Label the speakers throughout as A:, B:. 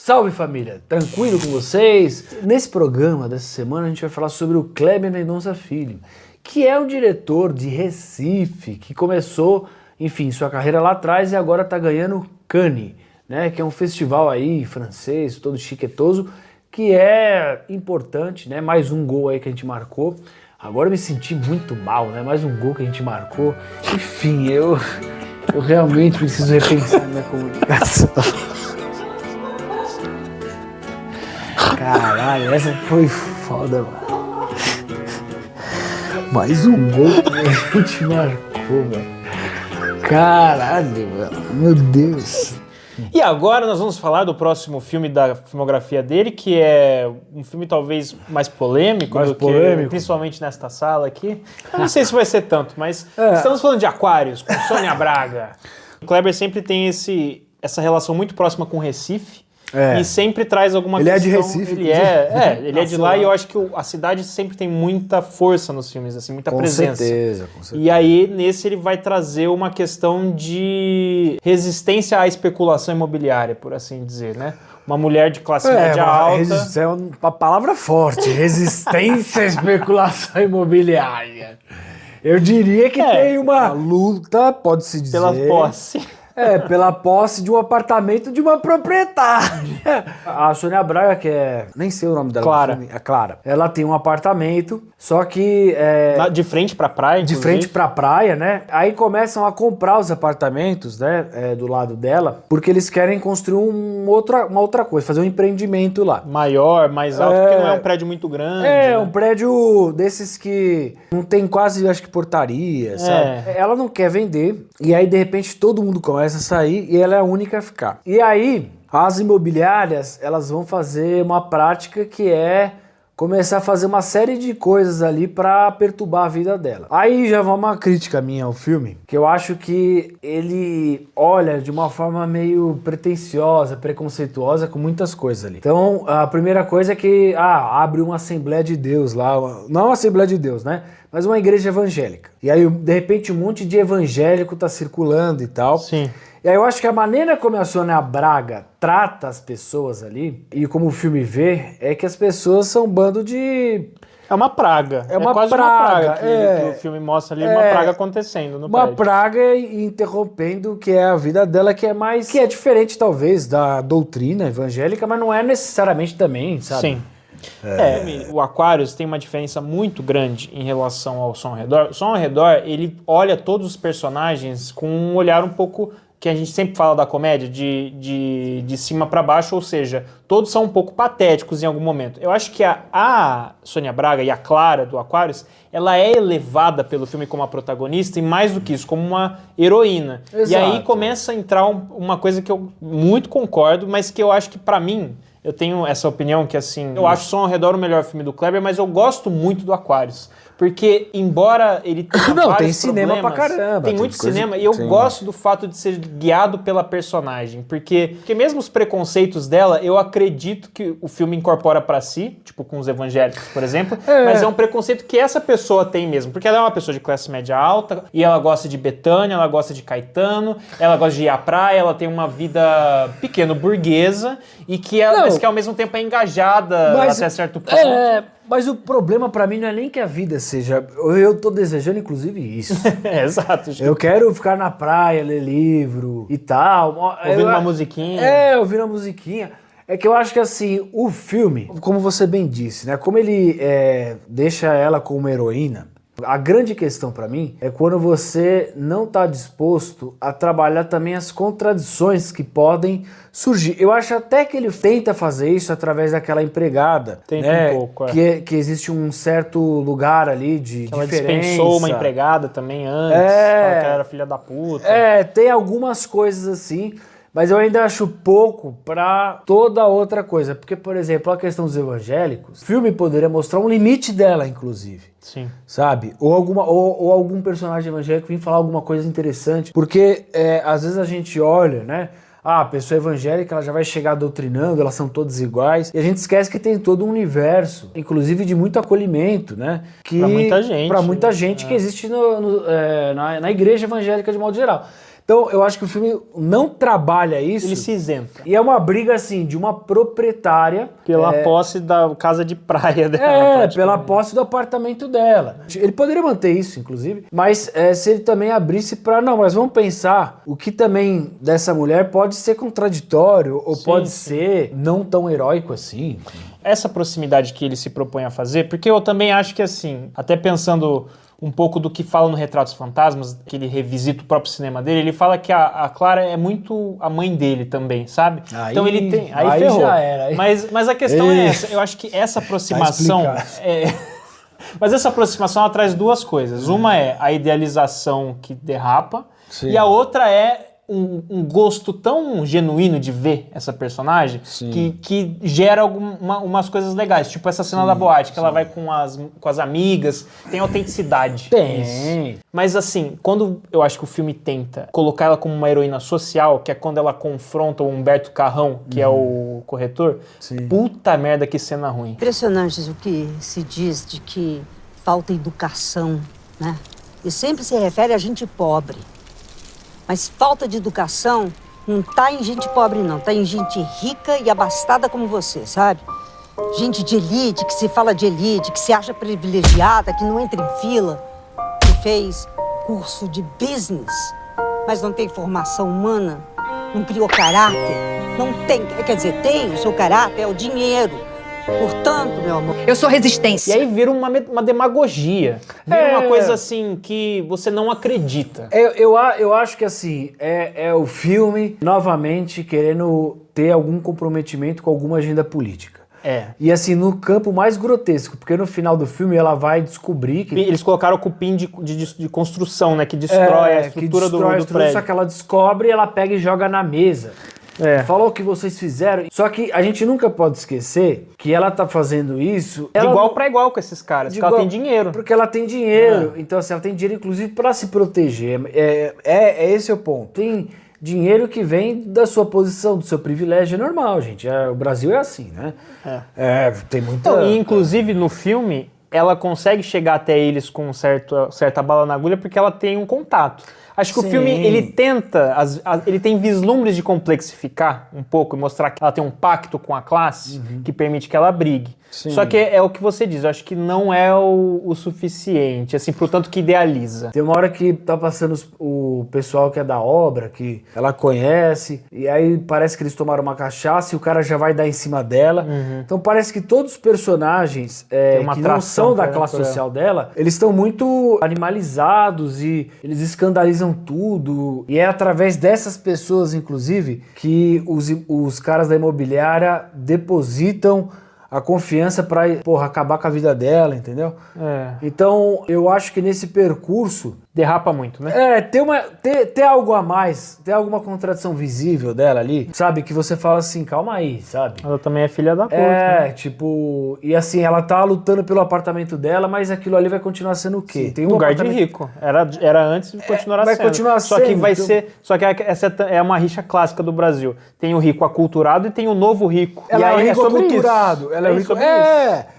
A: Salve família, tranquilo com vocês? Nesse programa dessa semana a gente vai falar sobre o Kleber Mendonça Filho, que é um diretor de Recife, que começou, enfim, sua carreira lá atrás e agora tá ganhando Cannes, né? Que é um festival aí francês, todo chiquetoso, que é importante, né? Mais um gol aí que a gente marcou. Agora eu me senti muito mal, né? Mais um gol que a gente marcou. Enfim, eu realmente preciso repensar minha comunicação. Caralho, essa foi foda, mano. Mais um gol que a gente marcou, mano. Caralho, mano. Meu Deus.
B: E agora nós vamos falar do próximo filme da filmografia dele, que é um filme talvez mais polêmico, principalmente nesta sala aqui. Não sei se vai ser tanto, mas estamos falando de Aquários, com Sônia Braga. O Kleber sempre tem essa relação muito próxima com Recife. E sempre traz alguma questão.
A: Ele é de Recife.
B: Ele é de lá e eu acho que a cidade sempre tem muita força nos filmes, assim, muita presença.
A: Com certeza.
B: E aí, nesse, ele vai trazer uma questão de resistência à especulação imobiliária, por assim dizer, né? Uma mulher de classe média alta.
A: É uma palavra forte. Resistência à especulação imobiliária. Eu diria que tem uma luta, pode-se dizer.
B: Pela posse.
A: Pela posse de um apartamento de uma proprietária. A Sônia Braga, que é... Nem sei o nome dela.
B: Clara.
A: A Clara. Ela tem um apartamento, só que...
B: De frente pra praia,
A: inclusive. De frente pra praia, né? Aí começam a comprar os apartamentos, né? Do lado dela, porque eles querem construir uma outra coisa, fazer um empreendimento lá.
B: Maior, mais alto, porque não é um prédio muito grande. Né?
A: Um prédio desses que não tem quase, acho que, portaria, sabe? Ela não quer vender, e aí, de repente, todo mundo começa a sair e ela é a única a ficar. E aí, as imobiliárias, elas vão fazer uma prática que é começar a fazer uma série de coisas ali pra perturbar a vida dela. Aí já vai uma crítica minha ao filme, que eu acho que ele olha de uma forma meio pretensiosa, preconceituosa com muitas coisas ali. Então, a primeira coisa é que abre uma Assembleia de Deus lá, não uma Assembleia de Deus, né? Mas uma igreja evangélica. E aí, de repente, um monte de evangélico tá circulando e tal.
B: Sim.
A: E aí eu acho que a maneira como a Sônia Braga trata as pessoas ali, e como o filme vê, é que as pessoas são um bando de...
B: É uma praga.
A: É quase
B: uma praga
A: que
B: o filme mostra ali, uma praga acontecendo no prédio.
A: Uma praga interrompendo o que é a vida dela, que é diferente talvez da doutrina evangélica, mas não é necessariamente também, sabe?
B: Sim. O Aquários tem uma diferença muito grande em relação ao Som ao Redor. O Som ao Redor, ele olha todos os personagens com um olhar um pouco que a gente sempre fala da comédia, de cima para baixo, ou seja, todos são um pouco patéticos em algum momento. Eu acho que a Sônia Braga e a Clara do Aquários, ela é elevada pelo filme como a protagonista e mais do que isso, como uma heroína.
A: Exato.
B: E aí começa a entrar uma coisa que eu muito concordo, mas que eu acho que pra mim, eu tenho essa opinião que assim, eu acho Som ao Redor o melhor filme do Kleber, mas eu gosto muito do Aquários. Porque, embora ele tenha vários
A: tem cinema
B: problemas,
A: pra caramba.
B: Tem muito cinema e eu gosto do fato de ser guiado pela personagem. Porque mesmo os preconceitos dela, eu acredito que o filme incorpora pra si, tipo com os evangélicos, por exemplo, mas é um preconceito que essa pessoa tem mesmo. Porque ela é uma pessoa de classe média alta e ela gosta de Betânia, ela gosta de Caetano, ela gosta de ir à praia, ela tem uma vida pequeno burguesa e mas que ao mesmo tempo é engajada até certo ponto.
A: Mas o problema pra mim não é nem que a vida seja... Eu tô desejando, inclusive, isso.
B: Exato.
A: Eu quero ficar na praia, ler livro e tal.
B: Ouvindo uma musiquinha.
A: Ouvindo uma musiquinha. É que eu acho que, assim, o filme, como você bem disse, né? Como ele deixa ela como uma heroína, a grande questão pra mim é quando você não tá disposto a trabalhar também as contradições que podem surgir. Eu acho até que ele tenta fazer isso através daquela empregada.
B: Tenta um pouco,
A: que existe um certo lugar ali de
B: que ela
A: diferença.
B: Dispensou uma empregada também antes, fala que ela era filha da puta.
A: Tem algumas coisas assim, mas eu ainda acho pouco pra toda outra coisa. Porque, por exemplo, a questão dos evangélicos, o filme poderia mostrar um limite dela, inclusive.
B: Sim.
A: Sabe? Ou algum personagem evangélico vir falar alguma coisa interessante. Porque às vezes a gente olha, né? A pessoa evangélica, ela já vai chegar doutrinando, elas são todas iguais. E a gente esquece que tem todo um universo, inclusive de muito acolhimento, né?
B: Pra muita gente.
A: Pra muita gente que existe na igreja evangélica de modo geral. Então, eu acho que o filme não trabalha isso.
B: Ele se isenta.
A: E é uma briga, assim, de uma proprietária...
B: Pela posse da casa de praia dela.
A: Pela posse do apartamento dela. Ele poderia manter isso, inclusive, mas se ele também abrisse para... Não, mas vamos pensar, o que também dessa mulher pode ser contraditório, ou pode ser não tão heróico assim.
B: Essa proximidade que ele se propõe a fazer, porque eu também acho que, assim, até pensando um pouco do que fala no Retratos Fantasmas, que ele revisita o próprio cinema dele, ele fala que a Clara é muito a mãe dele também, sabe? Então ele tem... Aí ferrou.
A: Já era. Aí...
B: Mas a questão é essa, eu acho que essa aproximação... Mas essa aproximação ela traz duas coisas. Uma é a idealização que derrapa, e a outra é um gosto tão genuíno de ver essa personagem que gera umas coisas legais. Tipo essa cena da boate, que ela vai com as amigas, tem autenticidade.
A: Tem.
B: Mas assim, quando eu acho que o filme tenta colocar ela como uma heroína social, que é quando ela confronta o Humberto Carrão, que é o corretor, puta merda que cena ruim.
C: Impressionante o que se diz de que falta educação, né? E sempre se refere a gente pobre. Mas falta de educação não tá em gente pobre, não. Tá em gente rica e abastada como você, sabe? Gente de elite, que se fala de elite, que se acha privilegiada, que não entra em fila, que fez curso de business, mas não tem formação humana, não criou caráter, não tem... Quer dizer, tem o seu caráter, é o dinheiro. Portanto, meu amor...
D: Eu sou resistência.
B: E aí vira uma demagogia. Vira uma coisa assim que você não acredita.
A: Eu acho que assim, é o filme novamente querendo ter algum comprometimento com alguma agenda política. E assim, no campo mais grotesco, porque no final do filme ela vai descobrir que...
B: Eles colocaram o cupim de construção, né? Que destrói a estrutura do prédio.
A: Só que ela descobre e ela pega e joga na mesa. Falou o que vocês fizeram. Só que a gente nunca pode esquecer que ela tá fazendo isso...
B: De igual pra igual com esses caras, porque ela tem dinheiro.
A: Porque ela tem dinheiro. Então assim, ela tem dinheiro inclusive pra se proteger. Esse é o ponto. Tem dinheiro que vem da sua posição, do seu privilégio. É normal, gente. O Brasil é assim, né? Tem muita...
B: Então, e inclusive no filme, ela consegue chegar até eles com certa bala na agulha porque ela tem um contato. Acho que o filme, ele tenta, ele tem vislumbres de complexificar um pouco e mostrar que ela tem um pacto com a classe que permite que ela brigue. Só que é o que você diz, eu acho que não é o suficiente, assim, portanto que idealiza.
A: Tem uma hora que tá passando o pessoal que é da obra, que ela conhece, e aí parece que eles tomaram uma cachaça e o cara já vai dar em cima dela. Então parece que todos os personagens que não são da classe social dela, eles estão muito animalizados e eles escandalizam tudo. E é através dessas pessoas, inclusive, que os caras da imobiliária depositam a confiança pra, acabar com a vida dela, entendeu? Então, eu acho que nesse percurso...
B: Derrapa muito, né?
A: Tem algo a mais, tem alguma contradição visível dela ali, sabe? Que você fala assim, calma aí, sabe?
B: Ela também é filha da puta. Né?
A: E assim, ela tá lutando pelo apartamento dela, mas aquilo ali vai continuar sendo o quê?
B: Tem um lugar de rico. Era antes e continuará sendo.
A: Vai continuar
B: sendo. Só que essa é uma rixa clássica do Brasil. Tem o rico aculturado e tem o novo rico.
A: Ela
B: e aí
A: é o rico aculturado.
B: Isso.
A: Ela é o rico...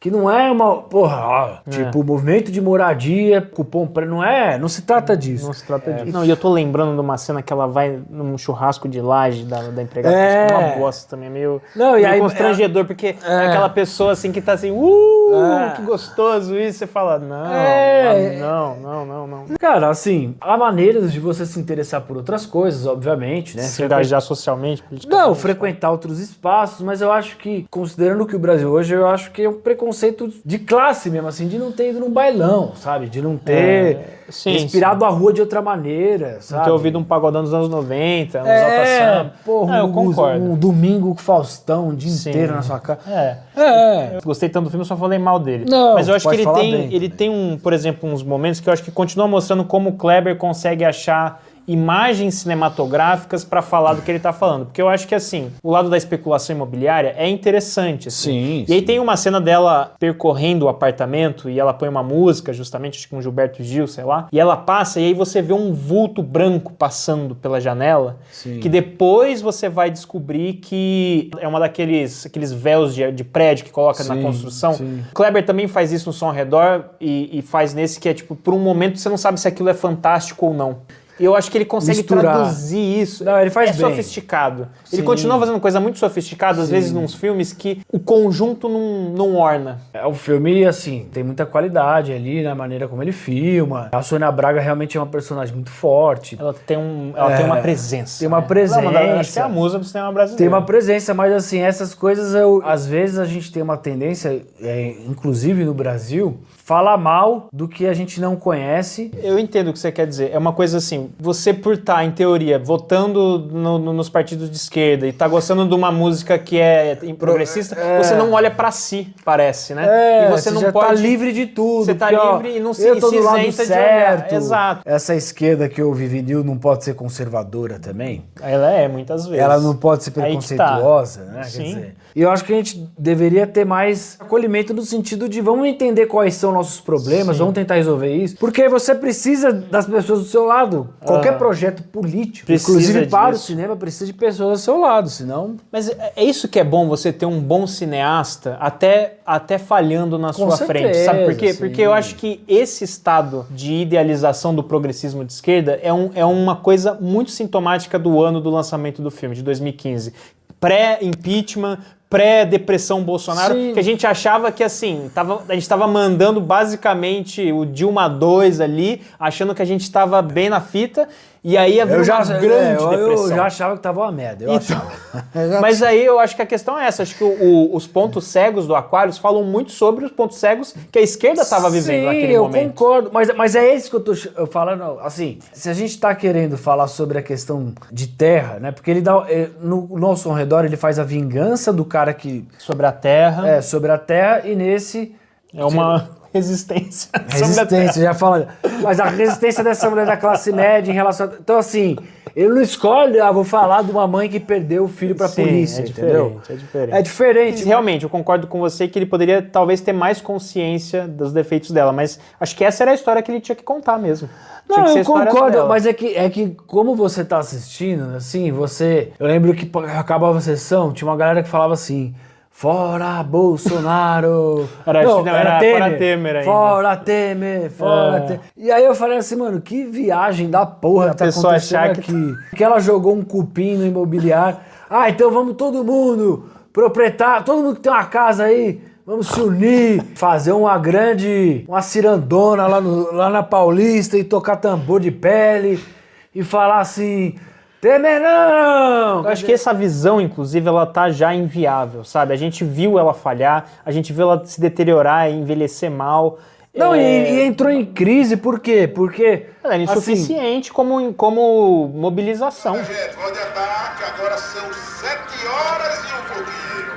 A: que não é uma... Tipo, movimento de moradia, cupom... Não se trata disso.
B: Não se trata disso. Não, e eu tô lembrando de uma cena que ela vai num churrasco de laje da empregada. É uma bosta também, meio constrangedor, porque é aquela pessoa assim que tá assim, que gostoso isso, você fala, não.
A: Cara, assim, há maneiras de você se interessar por outras coisas, obviamente, né?
B: Se engajar socialmente,
A: politicamente. Não, frequentar outros espaços, mas eu acho que, considerando que o Brasil hoje, eu acho que é um preconceito de classe mesmo, assim, de não ter ido num bailão, sabe? De não ter respirado a rua de outra maneira, sabe?
B: Não ter ouvido um pagodão dos anos 90, uns alta samba.
A: Porra, eu concordo. Um domingo com Faustão, o dia inteiro na sua casa.
B: Gostei tanto do filme, eu só falei mal dele.
A: Não,
B: mas eu acho que
A: ele
B: tem por exemplo, uns momentos que eu acho que continua mostrando como o Kleber consegue achar imagens cinematográficas para falar do que ele tá falando. Porque eu acho que, assim, o lado da especulação imobiliária é interessante, assim. E aí tem uma cena dela percorrendo o apartamento e ela põe uma música, justamente, acho que com Gilberto Gil, sei lá, e ela passa e aí você vê um vulto branco passando pela janela, que depois você vai descobrir que é uma daqueles véus de prédio que coloca na construção. O Kleber também faz isso no Som ao Redor e faz nesse que é, tipo, por um momento você não sabe se aquilo é fantástico ou não. E eu acho que ele consegue traduzir isso.
A: Não, ele faz bem.
B: Sofisticado. Ele continua fazendo coisa muito sofisticada, às vezes nos filmes, que o conjunto não orna.
A: É um filme, assim, tem muita qualidade ali na maneira como ele filma. A Sônia Braga realmente é uma personagem muito forte.
B: Ela tem uma presença.
A: Tem uma presença.
B: Acho que é a musa do cinema brasileiro.
A: Tem uma presença, mas assim, essas coisas, às vezes a gente tem uma tendência, inclusive no Brasil, falar mal do que a gente não conhece.
B: Eu entendo o que você quer dizer. É uma coisa assim, você por estar, em teoria, votando nos partidos de esquerda e tá gostando de uma música que é progressista, você não olha pra si, parece, né?
A: E
B: você não
A: já
B: pode...
A: tá livre de tudo.
B: Você tá
A: porque,
B: livre e não se
A: eu tô do lado
B: isenta
A: certo.
B: de olhar. Exato.
A: Essa esquerda que eu vivi não pode ser conservadora também?
B: Ela é, muitas vezes.
A: Ela não pode ser preconceituosa, né?
B: Sim.
A: Quer dizer, e eu acho que a gente deveria ter mais acolhimento no sentido de vamos entender quais são nossos problemas, vamos tentar resolver isso, porque você precisa das pessoas do seu lado. Qualquer projeto político, inclusive para o cinema, precisa de pessoas do seu lado, senão...
B: Mas é isso que é bom, você ter um bom cineasta até falhando na sua frente, sabe por quê?
A: Sim.
B: Porque eu acho que esse estado de idealização do progressismo de esquerda é uma coisa muito sintomática do ano do lançamento do filme, de 2015. Pré-impeachment, pré-depressão Bolsonaro, que a gente achava que assim, a gente estava mandando basicamente o Dilma 2 ali, achando que a gente estava bem na fita, e aí havia uma grande depressão.
A: Eu já achava que tava uma merda.
B: Mas aí eu acho que a questão é essa, acho que os pontos cegos do Aquarius falam muito sobre os pontos cegos que a esquerda estava vivendo naquele momento.
A: Sim, eu concordo, mas é isso que eu tô falando, assim, se a gente tá querendo falar sobre a questão de terra, né, porque ele dá, no nosso ao redor ele faz a vingança do cara que...
B: Sobre a terra.
A: Sobre a terra, e nesse...
B: É uma... resistência.
A: Resistência, já fala. Mas a resistência dessa mulher da classe média em relação... Então, assim, ele não escolhe, vou falar de uma mãe que perdeu o filho pra polícia, entendeu?
B: É diferente.
A: É diferente.
B: Realmente, eu concordo com você que ele poderia talvez ter mais consciência dos defeitos dela, mas acho que essa era a história que ele tinha que contar mesmo.
A: Não, eu concordo, mas é que como você tá assistindo, assim, eu lembro que acabava a sessão, tinha uma galera que falava assim... Fora Bolsonaro!
B: Era Temer ainda.
A: Fora Temer, fora Temer. E aí eu falei assim, mano, que viagem da porra que tá acontecendo aqui. Que ela jogou um cupim no imobiliário. Então vamos todo mundo, proprietário, todo mundo que tem uma casa aí, vamos se unir, fazer uma cirandona lá na Paulista e tocar tambor de pele e falar assim... Temer não!
B: Eu acho que essa visão, inclusive, ela tá já inviável, sabe? A gente viu ela falhar, a gente viu ela se deteriorar, envelhecer mal.
A: Não, e entrou em crise, por quê? Porque...
B: Ela é insuficiente como mobilização.
D: Gente, vou de ataque, agora são 7 horas e um pouquinho.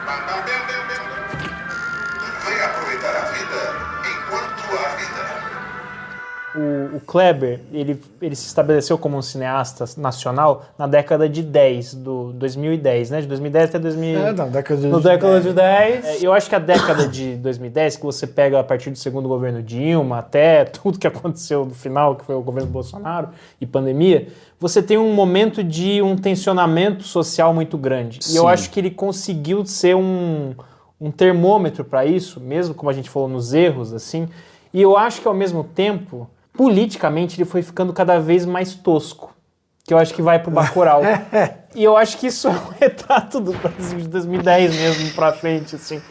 D: Vem aproveitar a vida enquanto a vida.
B: O Kleber, ele se estabeleceu como um cineasta nacional na década de 2010, né? De 2010 até 2000. Década de 10. Eu acho que a década de 2010, que você pega a partir do segundo governo Dilma, até tudo que aconteceu no final, que foi o governo Bolsonaro e pandemia, você tem um momento de um tensionamento social muito grande. Sim. E eu acho que ele conseguiu ser um termômetro para isso, mesmo como a gente falou nos erros, assim. E eu acho que ao mesmo tempo... politicamente, ele foi ficando cada vez mais tosco. Que eu acho que vai pro Bacurau. E eu acho que isso é um retrato do Brasil de 2010 mesmo pra frente, assim.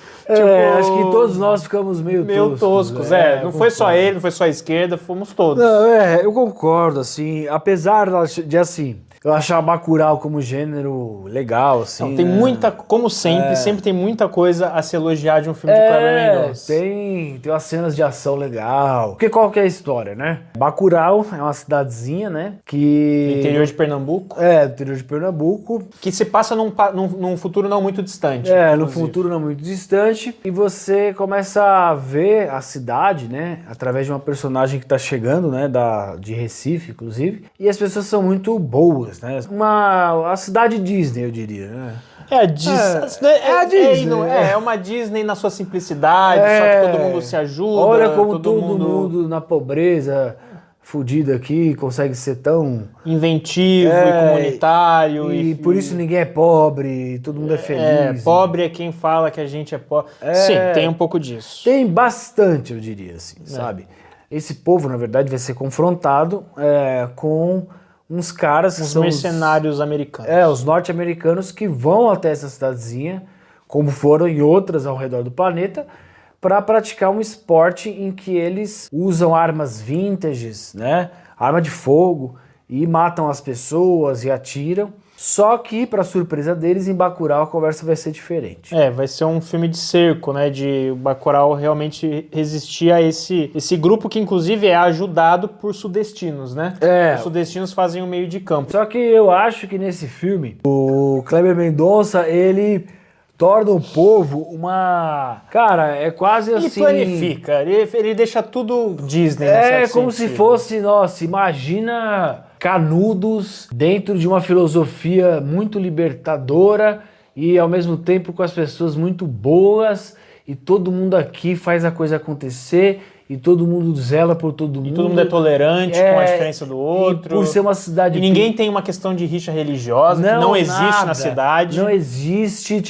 A: Acho que todos nós ficamos meio toscos.
B: Não foi só ele, não foi só a esquerda, fomos todos.
A: Não, eu concordo, assim. Apesar de, assim... Eu achava Bacurau como gênero legal, assim.
B: Não, tem muita, como sempre, sempre tem muita coisa a se elogiar de um filme de Kleber Mendonça.
A: Tem umas cenas de ação legal. Porque qual que é a história, né? Bacurau é uma cidadezinha, né? Que...
B: No interior de Pernambuco.
A: No interior de Pernambuco.
B: Que se passa num futuro não muito distante.
A: No futuro não muito distante. E você começa a ver a cidade, né? Através de uma personagem que tá chegando, né? De Recife, inclusive. E as pessoas são muito boas, né? A cidade Disney, eu diria, né?
B: É a Disney.
A: É a Disney.
B: É uma Disney na sua simplicidade, só que todo mundo se ajuda.
A: Olha como todo mundo na pobreza, fudido aqui, consegue ser tão...
B: inventivo e comunitário.
A: E por isso ninguém é pobre, todo mundo é feliz.
B: Pobre é quem fala que a gente é pobre. Sim, tem um pouco disso.
A: Tem bastante, eu diria assim, sabe? Esse povo, na verdade, vai ser confrontado com uns caras que
B: Os
A: são
B: mercenários americanos.
A: os norte-americanos que vão até essa cidadezinha, como foram em outras ao redor do planeta, para praticar um esporte em que eles usam armas vintages, né? Arma de fogo, e matam as pessoas e atiram. Só que, para surpresa deles, em Bacurau a conversa vai ser diferente.
B: Vai ser um filme de cerco, né? De Bacurau realmente resistir a esse grupo que, inclusive, é ajudado por sudestinos, né? Os sudestinos fazem o meio de campo.
A: Só que eu acho que nesse filme, o Kleber Mendonça, ele torna o povo uma... Cara, é quase
B: Ele
A: assim...
B: planifica, ele deixa tudo Disney, né?
A: É como se fosse, nossa, imagina Canudos dentro de uma filosofia muito libertadora e ao mesmo tempo com as pessoas muito boas, e todo mundo aqui faz a coisa acontecer e todo mundo zela por todo mundo.
B: E todo mundo é tolerante com a diferença do outro.
A: E por ser uma cidade...
B: E ninguém tem uma questão de rixa religiosa, que não existe
A: nada.
B: na cidade.
A: Não existe,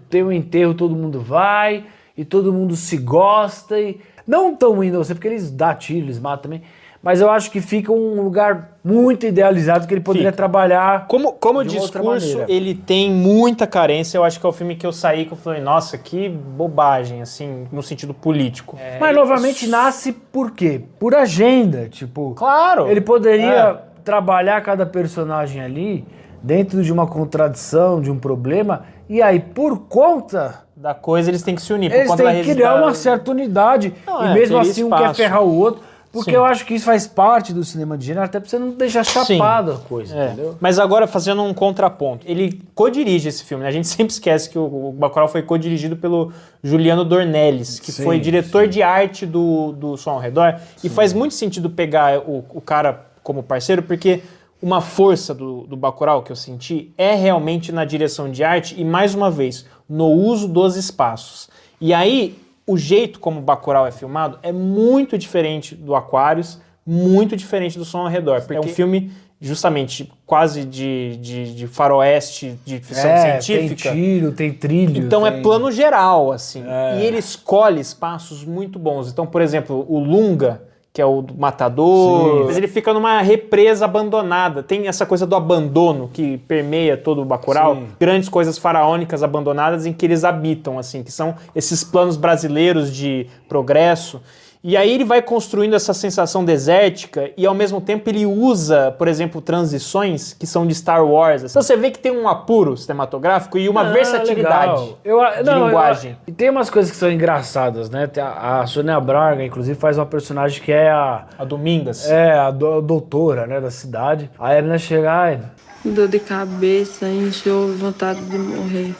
A: tem um enterro, todo mundo vai e todo mundo se gosta. E não tão indo você, porque eles dão tiro, eles matam também. Mas eu acho que fica um lugar muito idealizado que ele poderia trabalhar.
B: Como discurso, ele tem muita carência. Eu acho que é o filme que eu saí que eu falei, nossa, que bobagem, assim, no sentido político.
A: Mas novamente nasce por quê? Por agenda, tipo...
B: Claro!
A: Ele poderia trabalhar cada personagem ali dentro de uma contradição, de um problema, e aí, por conta...
B: da coisa, eles têm que se unir.
A: Eles têm que criar uma certa unidade, e mesmo assim um quer ferrar o outro. Porque eu acho que isso faz parte do cinema de gênero, até pra você não deixar chapado a coisa, entendeu?
B: Mas agora, fazendo um contraponto, ele co-dirige esse filme, né? A gente sempre esquece que o Bacurau foi co-dirigido pelo Juliano Dornelles, que foi diretor de arte do Som ao Redor. E faz muito sentido pegar o cara como parceiro, porque uma força do Bacurau que eu senti é realmente na direção de arte e, mais uma vez, no uso dos espaços. E aí... o jeito como o Bacurau é filmado é muito diferente do Aquarius, muito diferente do Som ao Redor. Porque é um filme, justamente, quase de faroeste, de ficção científica.
A: Tem tiro, tem trilho.
B: Então é plano geral, assim. E ele escolhe espaços muito bons. Então, por exemplo, o Lunga, que é o do matador, mas ele fica numa represa abandonada. Tem essa coisa do abandono que permeia todo o Bacurau. Grandes coisas faraônicas abandonadas em que eles habitam, assim, que são esses planos brasileiros de progresso. E aí ele vai construindo essa sensação desértica e, ao mesmo tempo, ele usa, por exemplo, transições que são de Star Wars. Então você vê que tem um apuro cinematográfico e uma versatilidade de linguagem.
A: E tem umas coisas que são engraçadas, né? A Sônia Braga, inclusive, faz uma personagem que é a
B: Domingas.
A: a doutora, né, da cidade. Aí a menina chega,
E: dor de cabeça, enjoo, vontade de morrer.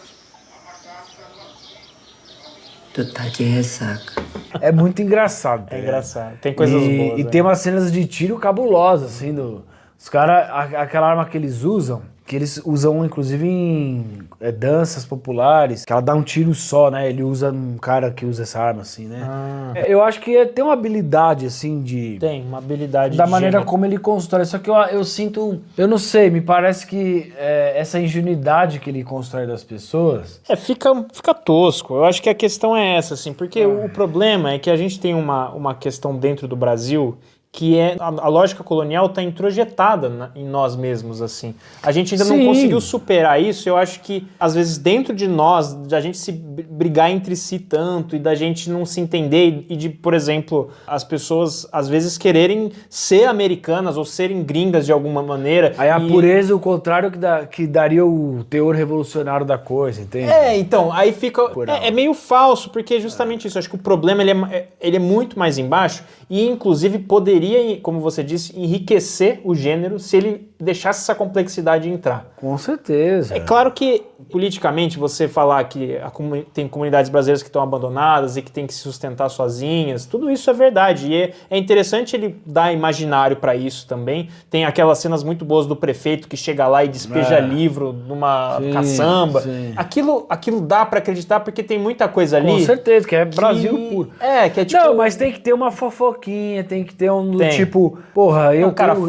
C: Tu tá de ressaca.
A: É muito engraçado.
B: É engraçado. Tem coisas boas.
A: E tem umas cenas de tiro cabulosas, assim, os caras, aquela arma que eles usam inclusive em danças populares, que ela dá um tiro só, né? Ele usa um cara que usa essa arma, assim, né? Eu acho que tem uma habilidade, assim,
B: Tem uma habilidade
A: da maneira como ele constrói. Só que eu sinto... Eu não sei, me parece que essa ingenuidade que ele constrói das pessoas...
B: Fica tosco. Eu acho que a questão é essa, assim, porque o problema é que a gente tem uma questão dentro do Brasil que é a lógica colonial está introjetada em nós mesmos, assim. A gente ainda não conseguiu superar isso. Eu acho que, às vezes, dentro de nós, da gente se brigar entre si tanto e da gente não se entender e de, por exemplo, as pessoas, às vezes, quererem ser americanas ou serem gringas de alguma maneira.
A: Aí a pureza, o contrário que daria o teor revolucionário da coisa, entende?
B: Então, aí fica... É meio falso, porque é justamente isso. Eu acho que o problema ele é muito mais embaixo e, inclusive, poderia, como você disse, enriquecer o gênero se ele deixasse essa complexidade entrar.
A: Com certeza.
B: É claro que, politicamente, você falar que tem comunidades brasileiras que estão abandonadas e que tem que se sustentar sozinhas, tudo isso é verdade. E é interessante ele dar imaginário para isso também. Tem aquelas cenas muito boas do prefeito que chega lá e despeja livro numa caçamba. Sim. Aquilo dá para acreditar porque tem muita coisa ali.
A: Com certeza, que é Brasil puro.
B: Que é tipo...
A: Não, mas tem que ter uma fofoquinha, tem que ter tipo... Porra,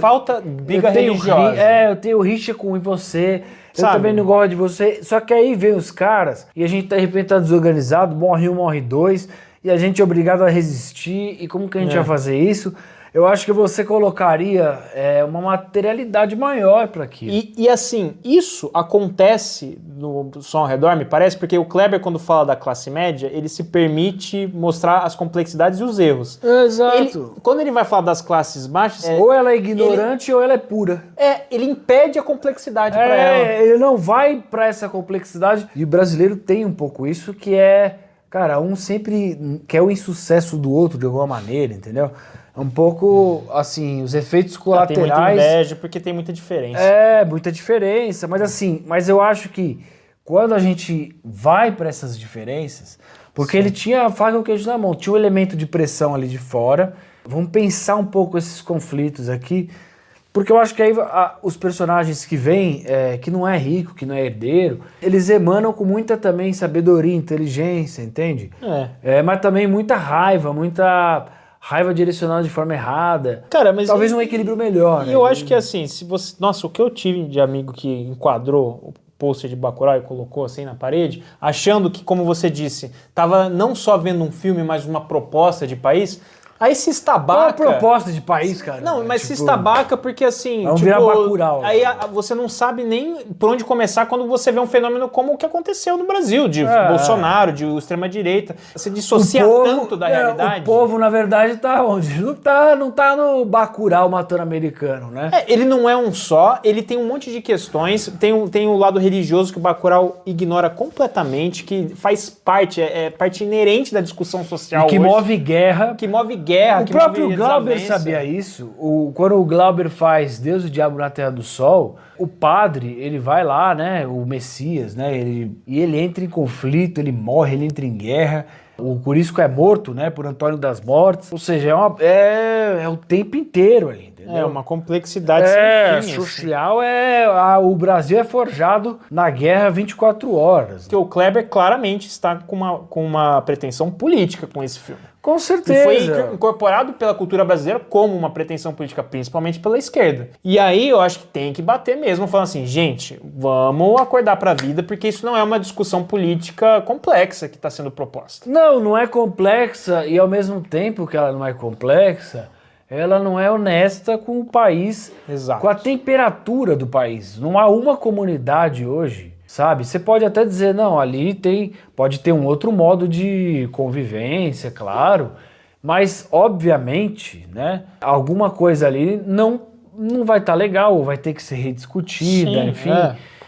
B: falta briga religiosa.
A: Eu tenho rixa com você...
B: Sabe?
A: Eu também não gosto de você. Só que aí vem os caras e a gente de repente tá desorganizado, morre um, morre dois, e a gente é obrigado a resistir. E como que a gente vai fazer isso? eu acho que você colocaria uma materialidade maior para aquilo.
B: E assim, isso acontece no Som ao Redor, me parece, porque o Kleber, quando fala da classe média, ele se permite mostrar as complexidades e os erros.
A: Exato.
B: Quando ele vai falar das classes baixas...
A: ou ela é ignorante ou ela é pura.
B: Ele impede a complexidade para ela.
A: Ele não vai para essa complexidade. E o brasileiro tem um pouco isso, que é... Cara, um sempre quer o insucesso do outro de alguma maneira, entendeu? É um pouco, assim, os efeitos colaterais...
B: Tem muita inveja, porque tem muita diferença.
A: Muita diferença. Mas assim, eu acho que quando a gente vai para essas diferenças... Porque ele tinha a faca e o queijo na mão, tinha um elemento de pressão ali de fora. Vamos pensar um pouco esses conflitos aqui... Porque eu acho que aí os personagens que vêm, que não é rico, que não é herdeiro, eles emanam com muita também sabedoria, inteligência, entende? Mas também muita raiva direcionada de forma errada.
B: Cara, mas
A: talvez um equilíbrio melhor.
B: E eu acho que assim, se você... Nossa, o que eu tive de amigo que enquadrou o pôster de Bacurau e colocou assim na parede, achando que, como você disse, tava não só vendo um filme, mas uma proposta de país... Aí se estabaca...
A: Qual a proposta de país, cara?
B: Não, mas se estabaca porque assim...
A: Vamos virar Bacurau.
B: Aí você não sabe nem por onde começar quando você vê um fenômeno como o que aconteceu no Brasil, de Bolsonaro, de extrema-direita. Você dissocia tanto da realidade.
A: O povo, na verdade, tá onde? Não tá no Bacurau matando americano, né?
B: Ele não é um só, ele tem um monte de questões, tem o lado religioso que o Bacurau ignora completamente, que faz parte, é parte inerente da discussão social
A: que
B: hoje.
A: Move guerra.
B: Que move guerra,
A: o próprio Glauber sabia isso. Quando o Glauber faz Deus e o Diabo na Terra do Sol, o padre, ele vai lá, né, o Messias, né, ele entra em conflito, ele morre, ele entra em guerra. O Corisco é morto, né, por Antônio das Mortes. Ou seja, é o tempo inteiro ali, entendeu?
B: É uma complexidade sem fim,
A: social, assim. O Brasil é forjado na guerra 24 horas.
B: Porque o Kleber claramente está com uma pretensão política com esse filme.
A: Com certeza.
B: E foi incorporado pela cultura brasileira como uma pretensão política, principalmente pela esquerda. E aí eu acho que tem que bater mesmo, falando assim, gente, vamos acordar pra vida, porque isso não é uma discussão política complexa que está sendo proposta.
A: Não é complexa, e ao mesmo tempo que ela não é complexa, ela não é honesta com o país,
B: Exato.
A: Com a temperatura do país. Não há uma comunidade hoje, sabe? Você pode até dizer, não, ali pode ter um outro modo de convivência, claro, mas obviamente, né, alguma coisa ali não vai estar legal, ou vai ter que ser rediscutida, sim, enfim.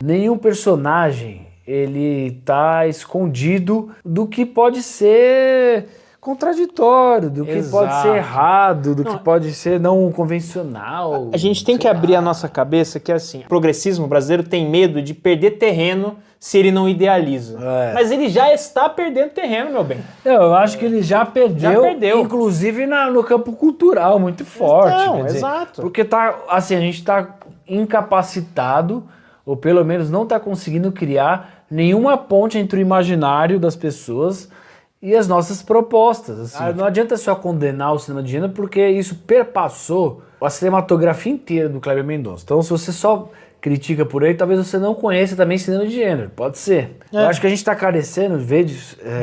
A: Nenhum personagem, ele tá escondido do que pode ser contraditório, do que pode ser errado, do que pode ser não convencional.
B: A gente tem que abrir a nossa cabeça que, assim, o progressismo brasileiro tem medo de perder terreno se ele não idealiza. Mas ele já está perdendo terreno, meu bem.
A: Eu acho que ele já perdeu. Inclusive no campo cultural, muito forte.
B: Não, exato.
A: Porque a gente está incapacitado, ou pelo menos não está conseguindo criar nenhuma ponte entre o imaginário das pessoas e as nossas propostas. Assim. Não adianta só condenar o cinema de gênero, porque isso perpassou a cinematografia inteira do Kleber Mendonça. Então, se você só critica por aí, talvez você não conheça também cinema de gênero. Pode ser. Eu acho que a gente está carecendo de ver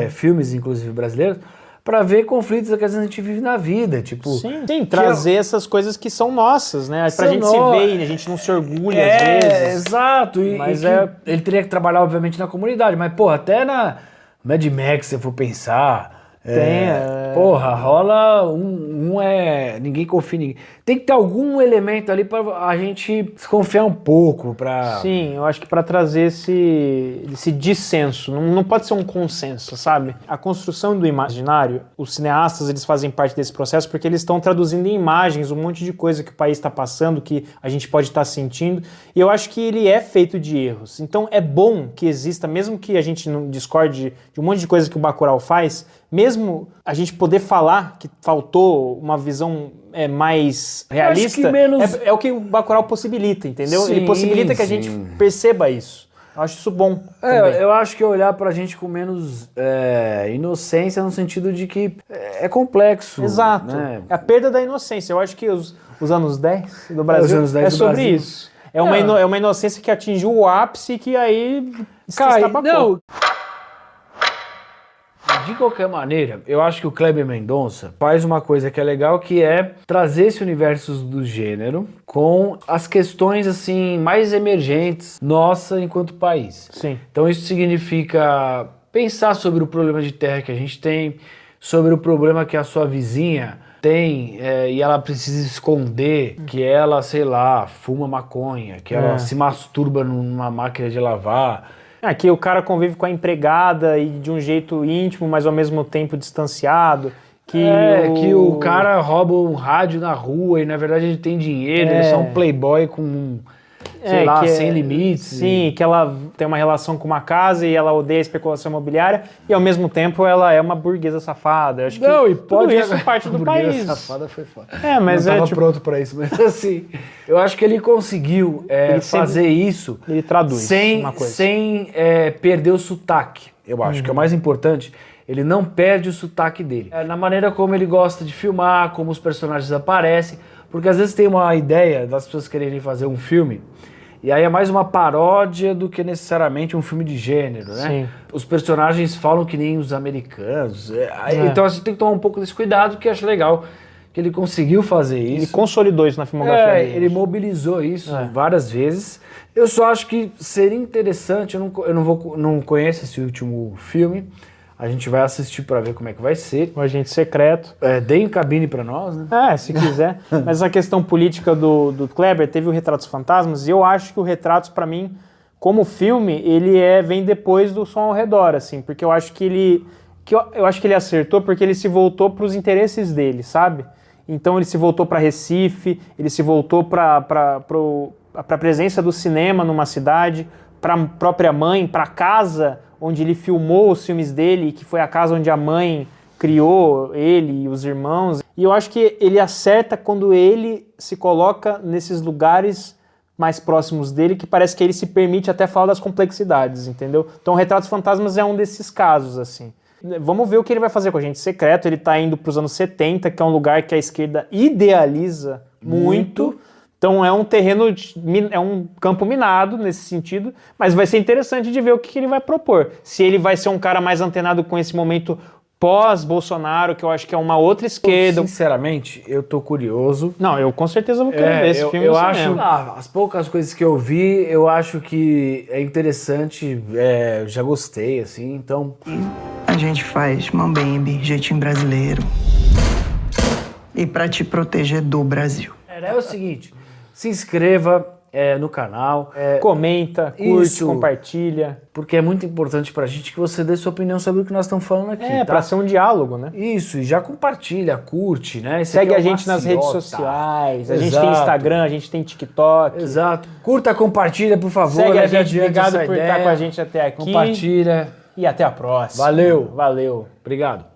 A: filmes, inclusive brasileiros, para ver conflitos que às vezes a gente vive na vida. Tipo,
B: Sim, trazer essas coisas que são nossas, né? Pra gente se ver e a gente não se orgulha às vezes.
A: Exato. Mas ele teria que trabalhar, obviamente, na comunidade. Mas, pô, até na Mad Max, se você for pensar... Porra, rola ninguém confia em ninguém. Tem que ter algum elemento ali pra a gente desconfiar um pouco.
B: Sim, eu acho que pra trazer esse dissenso. Não pode ser um consenso, sabe? A construção do imaginário, os cineastas, eles fazem parte desse processo porque eles estão traduzindo em imagens um monte de coisa que o país está passando, que a gente pode estar sentindo. E eu acho que ele é feito de erros. Então é bom que exista, mesmo que a gente não discorde de um monte de coisa que o Bacurau faz, mesmo a gente poder falar que faltou uma visão mais realista, é o que o Bacurau possibilita, entendeu?
A: Sim,
B: ele possibilita que a gente perceba isso. Eu acho isso bom.
A: Eu acho que olhar pra gente com menos inocência, no sentido de que é complexo.
B: Exato. Né? É a perda da inocência. Eu acho que os anos 10 do Brasil é sobre isso. É uma inocência que atingiu o ápice e que aí se estabacou.
A: De qualquer maneira, eu acho que o Kleber Mendonça faz uma coisa que é legal, que é trazer esse universo do gênero com as questões assim mais emergentes nossa enquanto país.
B: Sim.
A: Então isso significa pensar sobre o problema de terra que a gente tem, sobre o problema que a sua vizinha tem e ela precisa esconder, que ela, sei lá, fuma maconha, que ela se masturba numa máquina de lavar.
B: Aqui o cara convive com a empregada e de um jeito íntimo, mas ao mesmo tempo distanciado.
A: Que o cara rouba um rádio na rua e na verdade ele tem dinheiro, ele é só um playboy com, sei lá, sem limites.
B: Sim, que ela tem uma relação com uma casa e ela odeia a especulação imobiliária e ao mesmo tempo ela é uma burguesa safada. Eu acho que tudo isso parte do país.
A: Safada foi foda.
B: Mas
A: não tava pronto pra isso, mas assim, eu acho que ele conseguiu fazer isso.
B: Ele traduz
A: sem perder o sotaque. Eu acho que é o mais importante. Ele não perde o sotaque dele. Na maneira como ele gosta de filmar, como os personagens aparecem. Porque às vezes tem uma ideia das pessoas quererem fazer um filme, e aí é mais uma paródia do que necessariamente um filme de gênero, né?
B: Sim.
A: Os personagens falam que nem os americanos. Então a gente tem que tomar um pouco desse cuidado, que eu acho legal que ele conseguiu fazer isso.
B: Ele consolidou isso na filmografia dele.
A: Ele mobilizou isso várias vezes. Eu só acho que seria interessante, não conheço esse último filme. A gente vai assistir para ver como é que vai ser.
B: O Agente Secreto.
A: Deem cabine para nós, né?
B: Se quiser. Mas a questão política do Kleber, teve o Retratos Fantasmas, e eu acho que o Retratos, para mim, como filme, ele vem depois do Som ao Redor, assim, porque eu acho que ele acertou porque ele se voltou para os interesses dele, sabe? Então ele se voltou para Recife, ele se voltou para a presença do cinema numa cidade, para a própria mãe, para a casa onde ele filmou os filmes dele, que foi a casa onde a mãe criou ele e os irmãos. E eu acho que ele acerta quando ele se coloca nesses lugares mais próximos dele, que parece que ele se permite até falar das complexidades, entendeu? Então Retratos Fantasmas é um desses casos, assim. Vamos ver o que ele vai fazer com o Agente Secreto. Ele tá indo para os anos 70, que é um lugar que a esquerda idealiza muito. Então é um terreno, é um campo minado nesse sentido, mas vai ser interessante de ver o que ele vai propor. Se ele vai ser um cara mais antenado com esse momento pós-Bolsonaro, que eu acho que é uma outra esquerda.
A: Sinceramente, eu tô curioso.
B: Não, eu com certeza vou querer ver esse filme.
A: Eu acho, as poucas coisas que eu vi, eu acho que é interessante, já gostei, assim, então...
F: A gente faz Mambembe, jeitinho brasileiro. E pra te proteger do Brasil.
A: É o seguinte... Se inscreva no canal.
B: Comenta, curte, compartilha.
A: Porque é muito importante pra gente que você dê sua opinião sobre o que nós estamos falando aqui.
B: Pra ser um diálogo, né?
A: Isso, e já compartilha, curte, né?
B: Segue a gente nas redes sociais. A gente tem Instagram, a gente tem TikTok.
A: Exato. Curta, compartilha, por favor.
B: Segue a gente, obrigado por estar com a gente até aqui.
A: Compartilha.
B: E até a próxima.
A: Valeu.
B: Valeu.
A: Obrigado.